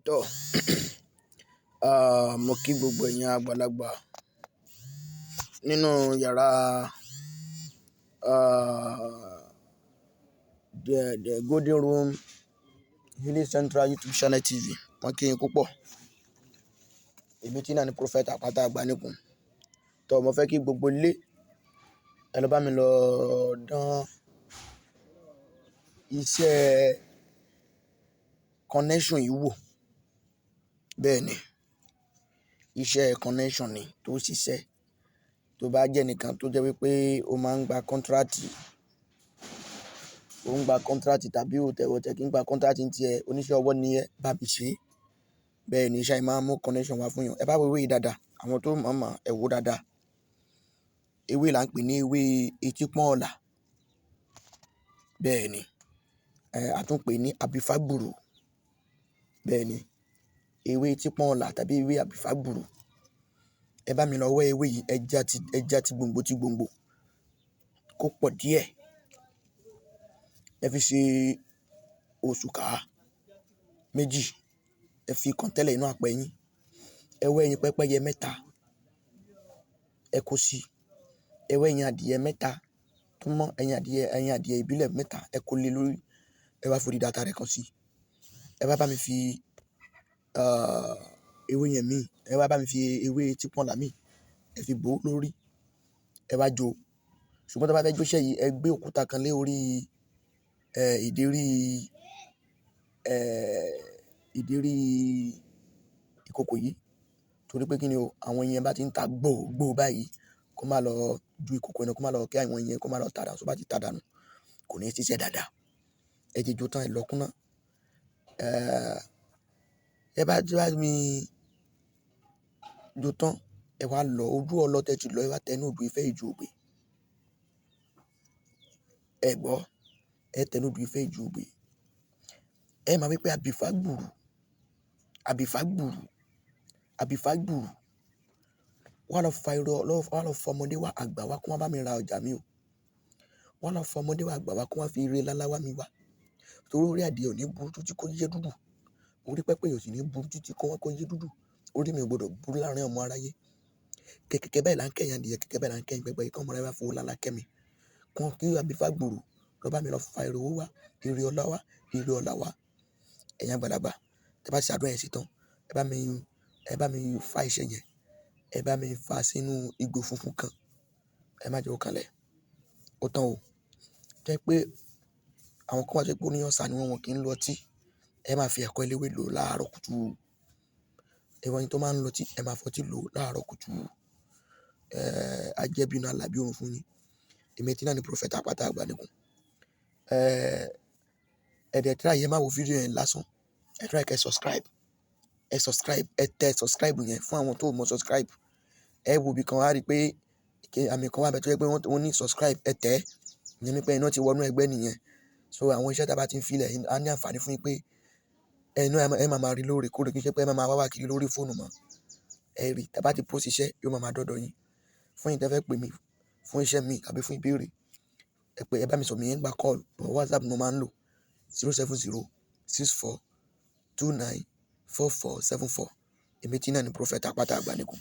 Tó mo kí gbogbo ẹ̀yin àgbàlagbà nínú yàrá the Golden Room Healing Central YouTube channel TV. Wọ́n kí yín púpọ̀. Èmi tí náà ni Prophet Àpáta Àgbáníkùn. Tó mo fẹ́ kí gbogbo ilé ẹ lọ bá mi lọ dán iṣẹ́ connection yìí wò. Bẹ́ẹ̀ ni, iṣẹ́ connection ni tó ṣiṣẹ́. Tó bá jẹ́ nìkan tó jẹ́ wípé o máa ń gba contract, tàbí o tẹ̀ kí ń gba contract ní tiẹ̀, oníṣẹ́ ọwọ́ ni ẹ, bá mi ṣe. Bẹ́ẹ̀ ni iṣẹ́ yìí máa ń mú connection wá fún yàn. Ẹ bá wo ewé yìí dáadáa, àwọn tó mọ̀ ẹ wò dáadáa. Ewé là ń pè ní ewé etí pọ́n ọ̀la. Bẹ́ẹ̀ ni, a tún pè ní àbífágbùrù. Bẹ́ẹ̀ ni, ewé etí pọ́n ọ̀la tàbí ewé àbífágbùrù. Ẹ bá mi lọ wẹ́ ewé yìí, ẹja ti gbòǹgbò ti gbòǹgbò kó pọ̀ díẹ̀. Ẹ fi ṣe òṣùká méjì, ẹ fi kan tẹ́lẹ̀ inú àpò ẹyin. Ẹ wẹ́ ẹyin pẹ́pẹ́yẹ mẹ́ta, ẹ kó sí. Ẹ wẹ́ ẹyin adìyẹ mẹ́ta tó mọ́, ẹyin adìyẹ ìbílẹ̀ mẹ́ta, ẹ kó lé lórí. Ẹ wá forí data rẹ̀ kan sí. Ẹ bá mi fi ewé yẹn mí, ẹ bá mi fi ewé etí pọ́n ọ̀la mí, ẹ fi bò ó lórí. Ẹ wá jó. Ṣùgbọ́n tó bá fẹ́ jó iṣẹ́ yìí, ẹ gbé òkúta kan lé orí ìdérí ìkòkò yìí. Torí pé kí ni o, àwọn ẹyin bá ti ń ta gbò báyìí, kó má lọ ju ìkòkò náà, kó má lọ kí àwọn ẹyin kó má lọ tàdà. Tó bá ti tàdà nù, kò ní ṣiṣẹ́ dáadáa. Ẹ jẹ́ jó tán, ẹ lọ kúnná. Ẹ bá mi jó tán, ẹ wá lọ ojú ọlọ́tẹ̀ ti lọ, ẹ wá tẹnu odò ìfẹ́ ìjù ògbè. Ẹ gbọ́, ẹ tẹnu odò ìfẹ́ ìjù ògbè. Ẹ máa wí pé àbífágbùrù. Wọ́n lọ fa ọmọdé wa àgbà wa kó wá bá mi ra ọjà mi o. Wọ́n lọ fa ọmọdé wa àgbà wa kó wá fi ire lálá wá mi wá. Torí orí adìẹ ò ní burú títí kó yé dúdú. Orí pẹ́pẹ́yẹ ò sì ní burú títí kó yé dúdú. Orí mi ò gbọdọ̀ burú láàrin ọmọ aráyé. Kẹ̀kẹ́ báyìí là ń kẹ́yìn adìyẹ, kẹ̀kẹ́ báyìí là ń kẹ́yìn pẹ́pẹ́yẹ, kí ọmọ aráyé wá fowó lálá kẹ́ mi. Kan kí àbífágbùrù lọ bá mi lọ fa ire owó wá, ire ọlá wá, ire ọlá wá. Ẹ̀yin àgbàlagbà, tí a bá ṣe àdúrà yẹn sí tán, ẹ bá mi fa iṣẹ́ yẹn. Ẹ bá mi fa sínú ìgò funfun kan. Ẹ má jẹ́ ó kanlẹ̀. Ó tán o. Jẹ́ pé àwọn kan wá jẹ́ pé oníyàn sá ni wọ́n kì í lọ ọtí. Ẹ máa fi ẹ̀kọ́ eléwé lò láàárọ̀ kùtù. Ẹ̀yin tó máa ń lọ ọtí, ẹ máa fọtí lò láàárọ̀ kùtù. Ajẹ́bí iná àlàbí òrun fún yín. Èmi tí náà ni Prophet Àpáta Àgbáníkùn. Ẹ̀dẹ̀ try ẹ má wo fídíò yẹn lásán. Ẹ try kẹ́ subscribe. Ẹ tẹ subscribe yẹn fún àwọn tó mọ subscribe. Ẹ wo ibì kan wá rí pé àmì kan wà bẹ́ẹ̀ tó jẹ́ pé wọ́n ní subscribe. Ẹ tẹ̀. Ìyẹn ni pé iná ti wọnú ẹgbẹ́ nìyẹn. So àwọn iṣẹ́ tí a bá ti ń filẹ̀, a ní àǹfààní fún yín pé ẹ máa rí lóòrèkóòrè, kí n ṣe pé ẹ máa wá kiri lórí fóònù mọ́. Ẹ rí, tí a bá ti post iṣẹ́, yóò máa dọ́dọ̀ yín. Fún yín tí ẹ fẹ́ pè mí fún iṣẹ́ mi àbí fún ìbéèrè, ẹ bá mi sọ, mi yẹn gba call. WhatsApp ni mo máa ń lò 07064294474. Èmi tí náà ni Prophet Àpáta Àgbáníkùn.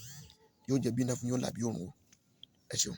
Yóò jẹ́ bí iná fún yín, ó là bí òrùn o. Ẹ ṣeun.